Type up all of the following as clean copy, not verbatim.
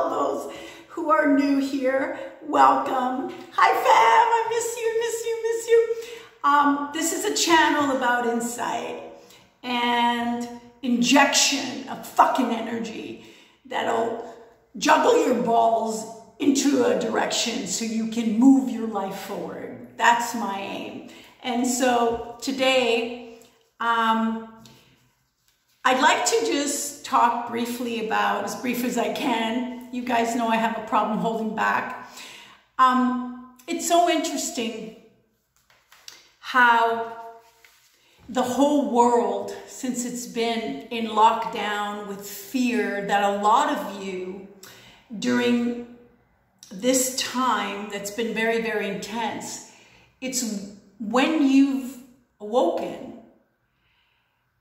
all those who are new here, welcome. Hi fam, I miss you. This is a channel about insight and injection of fucking energy that'll juggle your balls into a direction so you can move your life forward. That's my aim. And so today, I'd like to just talk briefly about, as brief as I can. You guys know I have a problem holding back. It's so interesting how the whole world, since it's been in lockdown with fear, that a lot of you during this time that's been very, very intense, it's when you've awoken,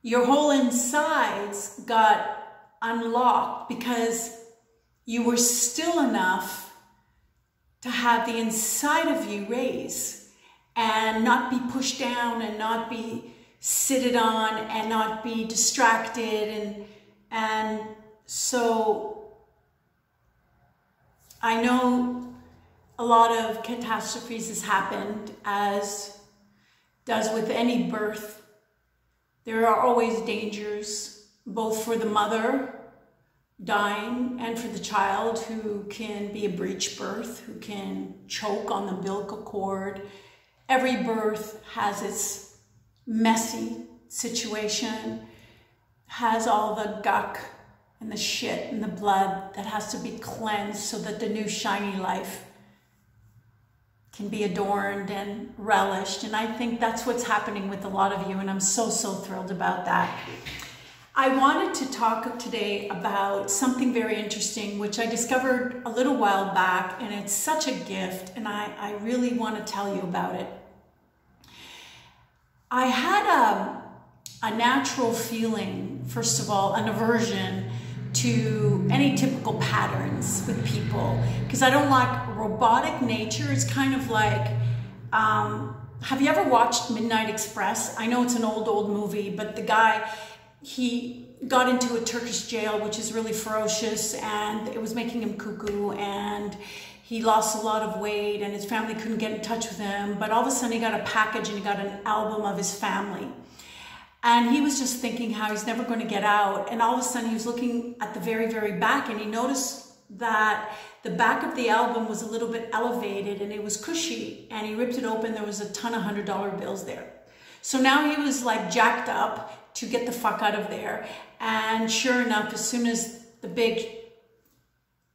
your whole insides got unlocked because you were still enough to have the inside of you raise and not be pushed down and not be sitted on and not be distracted. And so I know a lot of catastrophes has happened, as does with any birth. There are always dangers, both for the mother dying and for the child, who can be a breech birth, who can choke on the umbilical cord. Every birth has its messy situation, has all the guck and the shit and the blood that has to be cleansed so that the new shiny life can be adorned and relished. And I think that's what's happening with a lot of you, and I'm so thrilled about that. I wanted to talk today about something very interesting, which I discovered a little while back, and it's such a gift, and I really want to tell you about it. I had a natural feeling, first of all, an aversion to any typical patterns with people, because I don't like robotic nature. It's kind of like, have you ever watched Midnight Express? I know it's an old movie, but the guy, he got into a Turkish jail, which is really ferocious, and it was making him cuckoo, and he lost a lot of weight, and his family couldn't get in touch with him, but all of a sudden he got a package and he got an album of his family. And he was just thinking how he's never going to get out. And all of a sudden he was looking at the very, very back, and he noticed that the back of the album was a little bit elevated and it was cushy. And he ripped it open. There was a ton of $100 bills there. So now he was like jacked up to get the fuck out of there. And sure enough, as soon as the big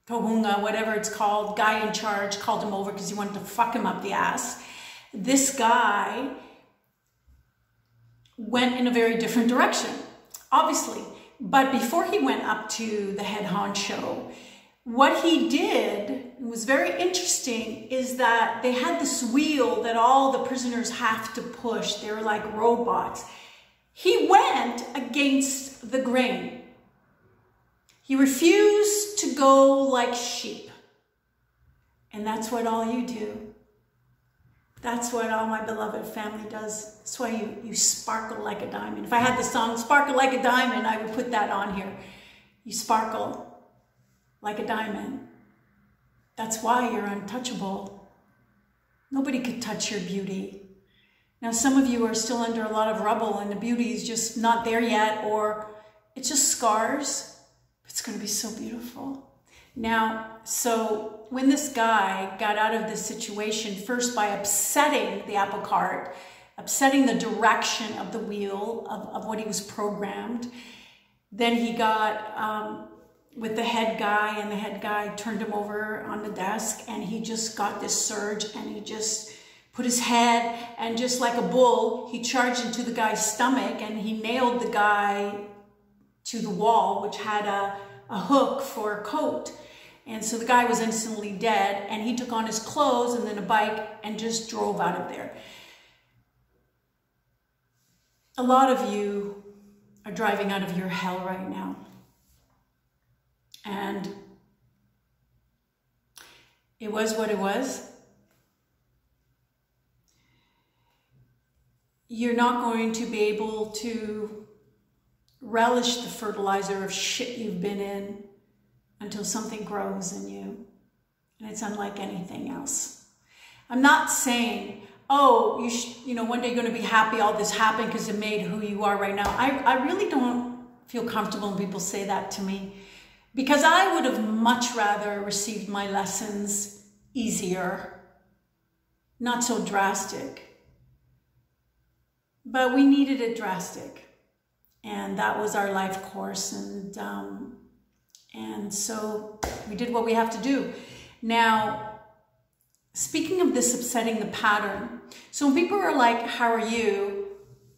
kahunga, whatever it's called, guy in charge called him over because he wanted to fuck him up the ass, this guy went in a very different direction, obviously. But before he went up to the head honcho, what he did was very interesting, is that they had this wheel that all the prisoners have to push. They were like robots. He went against the grain. He refused to go like sheep. And that's what all you do. That's what all my beloved family does. That's why you sparkle like a diamond. If I had the song Sparkle Like a Diamond, I would put that on here. You sparkle like a diamond. That's why you're untouchable. Nobody could touch your beauty. Now, some of you are still under a lot of rubble and the beauty is just not there yet, or it's just scars. It's going to be so beautiful. Now, so when this guy got out of this situation, first by upsetting the apple cart, upsetting the direction of the wheel of what he was programmed, then he got with the head guy, and the head guy turned him over on the desk, and he just got this surge, and he just put his head, and just like a bull, he charged into the guy's stomach, and he nailed the guy to the wall, which had a hook for a coat. And so the guy was instantly dead, and he took on his clothes and then a bike and just drove out of there. A lot of you are driving out of your hell right now. And it was what it was. You're not going to be able to relish the fertilizer of shit you've been in until something grows in you. And it's unlike anything else. I'm not saying, oh, one day you're going to be happy all this happened because it made who you are right now. I really don't feel comfortable when people say that to me, because I would have much rather received my lessons easier, not so drastic. But we needed it drastic, and that was our life course, and so we did what we have to do. Now, speaking of this upsetting the pattern, so when people are like, how are you?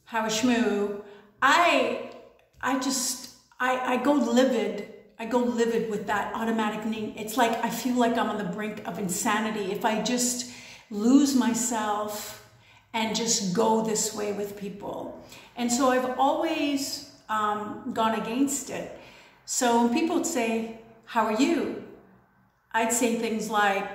How is shmoo? I go livid. I go livid with that automatic name. It's like I feel like I'm on the brink of insanity if I just lose myself and just go this way with people. And so I've always gone against it. So when people would say, how are you? I'd say things like,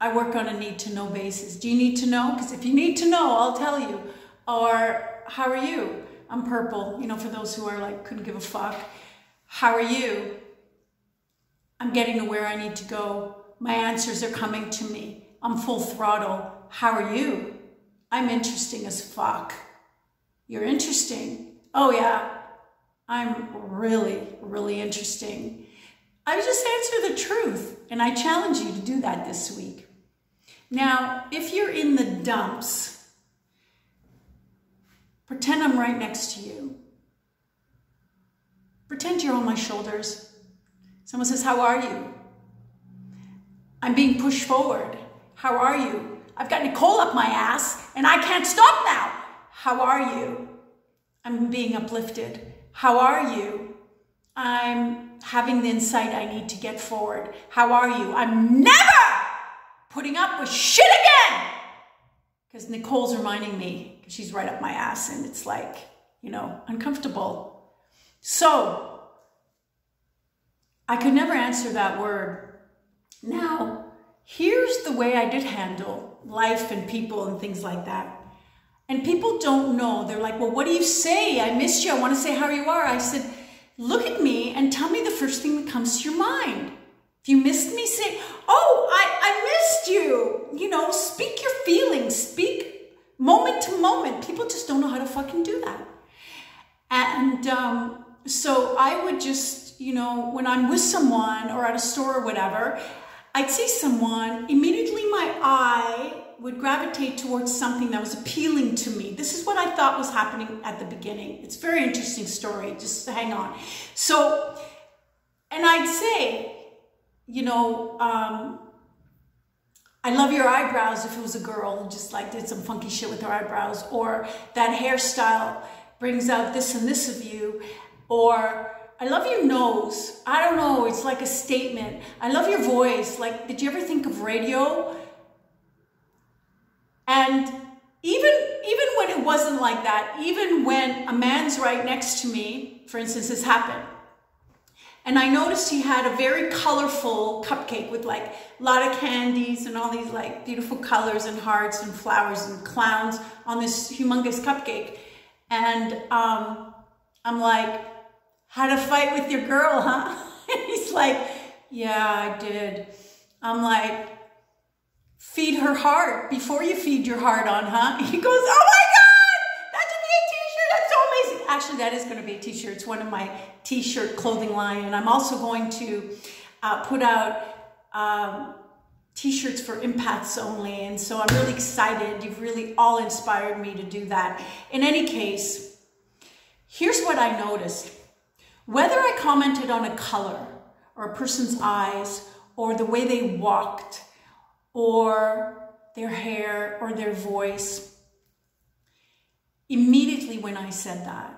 I work on a need-to-know basis. Do you need to know? Because if you need to know, I'll tell you. Or, how are you? I'm purple, for those who are like, couldn't give a fuck. How are you? I'm getting to where I need to go. My answers are coming to me. I'm full throttle. How are you? I'm interesting as fuck. You're interesting. Oh yeah, I'm really, really interesting. I would just answer the truth, and I challenge you to do that this week. Now, if you're in the dumps, pretend I'm right next to you. Pretend you're on my shoulders. Someone says, how are you? I'm being pushed forward. How are you? I've got Nicole up my ass and I can't stop now. How are you? I'm being uplifted. How are you? I'm having the insight I need to get forward. How are you? I'm never putting up with shit again. Because Nicole's reminding me, because she's right up my ass and it's like, uncomfortable. So, I could never answer that word. Now, here's the way I did handle life and people and things like that. And people don't know. They're like, well, what do you say? I missed you. I want to say how you are. I said, look at me and tell me the first thing that comes to your mind. If you missed me, say, oh, I missed you. Speak your feelings. Speak moment to moment. People just don't know how to fucking do that. And so I would just, when I'm with someone or at a store or whatever, I'd see someone, immediately my eye would gravitate towards something that was appealing to me. This is what I thought was happening at the beginning. It's a very interesting story. Just hang on. So, and I'd say, I love your eyebrows if it was a girl and just like did some funky shit with her eyebrows, or that hairstyle brings out this and this of you, or I love your nose. I don't know, it's like a statement. I love your voice. Like, did you ever think of radio? And even when it wasn't like that, even when a man's right next to me, for instance, this happened, and I noticed he had a very colorful cupcake with like a lot of candies and all these like beautiful colors and hearts and flowers and clowns on this humongous cupcake. And I'm like, how to fight with your girl, huh? And he's like, yeah, I did. I'm like, feed her heart before you feed your heart on, huh? He goes, oh my God, that should be a t-shirt. That's so amazing. Actually, that is going to be a t-shirt. It's one of my t-shirt clothing line. And I'm also going to put out t-shirts for empaths only. And so I'm really excited. You've really all inspired me to do that. In any case, here's what I noticed. Whether I commented on a color or a person's eyes or the way they walked or their hair or their voice, immediately when I said that,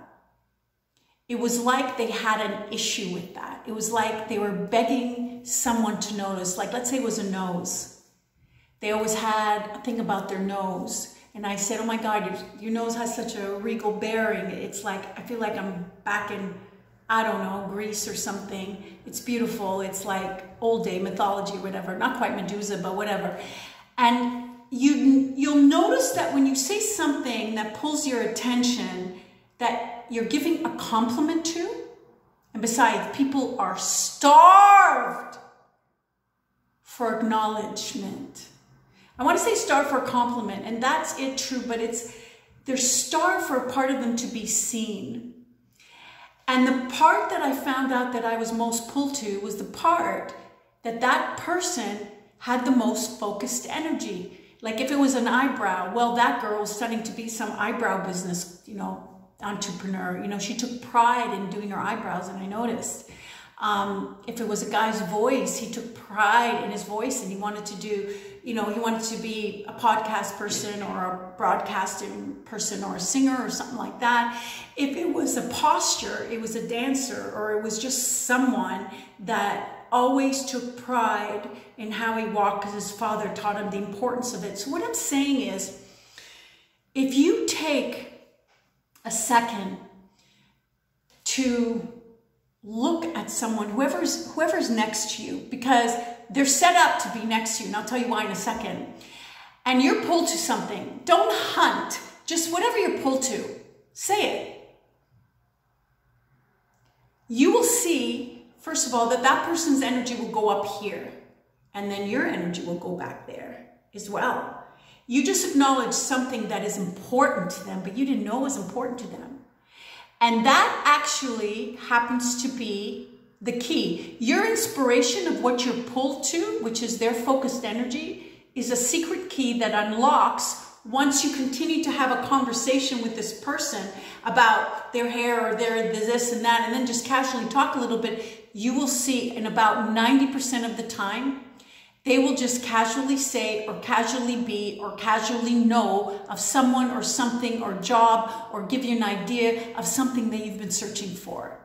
it was like they had an issue with that. It was like they were begging someone to notice. Like, let's say it was a nose. They always had a thing about their nose. And I said, oh my God, your nose has such a regal bearing. It's like, I feel like I'm back in, I don't know, Greece or something. It's beautiful. It's like old day mythology, whatever. Not quite Medusa, but whatever. And you'll notice that when you say something that pulls your attention, that you're giving a compliment to, And besides, people are starved for acknowledgement. I want to say starved for a compliment, and that's it, true, but they're starved for a part of them to be seen. And the part that I found out that I was most pulled to was the part that that person had the most focused energy. Like if it was an eyebrow, well, that girl was studying to be some eyebrow business, entrepreneur. She took pride in doing her eyebrows, and I noticed. If it was a guy's voice, he took pride in his voice, and he wanted to do, he wanted to be a podcast person or a broadcasting person or a singer or something like that. If it was a posture, it was a dancer, or it was just someone that always took pride in how he walked because his father taught him the importance of it. So what I'm saying is, if you take a second to look at someone, whoever's next to you, because they're set up to be next to you, and I'll tell you why in a second, and you're pulled to something, don't hunt, just whatever you're pulled to, say it. You will see, first of all, that person's energy will go up here, and then your energy will go back there as well. You just acknowledge something that is important to them, but you didn't know was important to them. And that actually happens to be the key. Your inspiration of what you're pulled to, which is their focused energy, is a secret key that unlocks once you continue to have a conversation with this person about their hair or their this and that, and then just casually talk a little bit. You will see in about 90% of the time, they will just casually say or casually be or casually know of someone or something or job, or give you an idea of something that you've been searching for.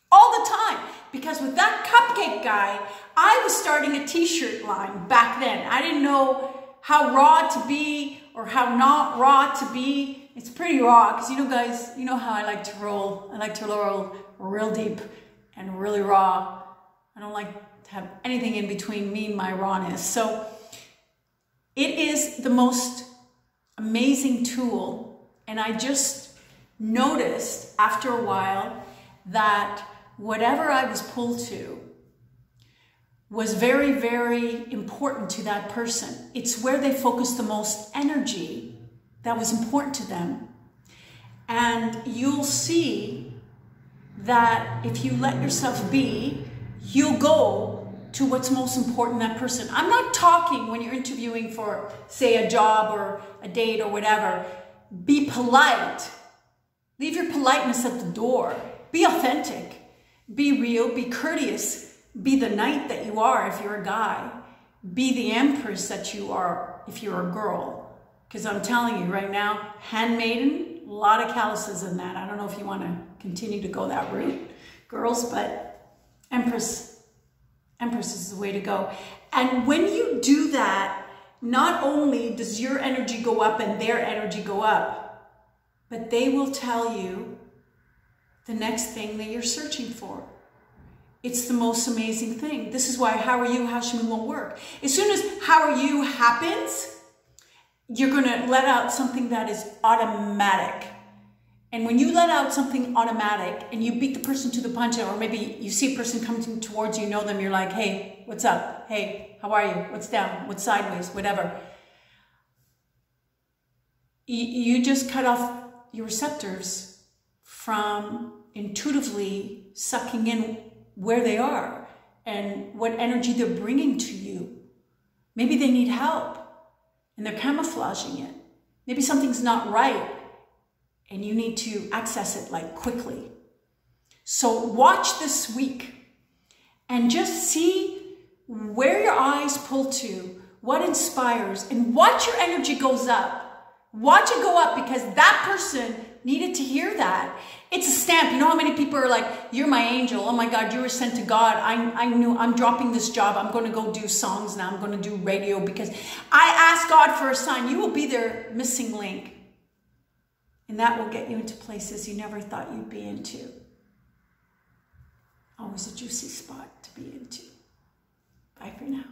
All the time. Because with that cupcake guy, I was starting a t-shirt line back then. I didn't know how raw to be or how not raw to be. It's pretty raw because guys, you know how I like to roll. I like to roll real deep and really raw. I don't like to have anything in between me and my rawness. So it is the most amazing tool. And I just noticed after a while that whatever I was pulled to was very, very important to that person. It's where they focused the most energy that was important to them. And you'll see that if you let yourself be, you'll go to what's most important in that person. I'm not talking when you're interviewing for, say, a job or a date or whatever. Be polite. Leave your politeness at the door. Be authentic. Be real. Be courteous. Be the knight that you are if you're a guy. Be the empress that you are if you're a girl. Because I'm telling you right now, handmaiden, a lot of calluses in that. I don't know if you want to continue to go that route, girls, but empress is the way to go. And when you do that, not only does your energy go up and their energy go up, but they will tell you the next thing that you're searching for. It's the most amazing thing. This is why how are you, how should we won't work. As soon as how are you happens, you're going to let out something that is automatic. And when you let out something automatic and you beat the person to the punch, or maybe you see a person coming towards you, know them, you're like, hey, what's up? Hey, how are you? What's down? What's sideways? Whatever. You just cut off your receptors from intuitively sucking in where they are and what energy they're bringing to you. Maybe they need help and they're camouflaging it. Maybe something's not right and you need to access it like quickly. So watch this week and just see where your eyes pull to, what inspires, and watch your energy goes up. Watch it go up because that person needed to hear that. It's a stamp. You know how many people are like, you're my angel. Oh my God, you were sent to God. I knew I'm dropping this job. I'm going to go do songs now. I'm going to do radio because I asked God for a sign. You will be their missing link. And that will get you into places you never thought you'd be into. Always a juicy spot to be into. Bye for now.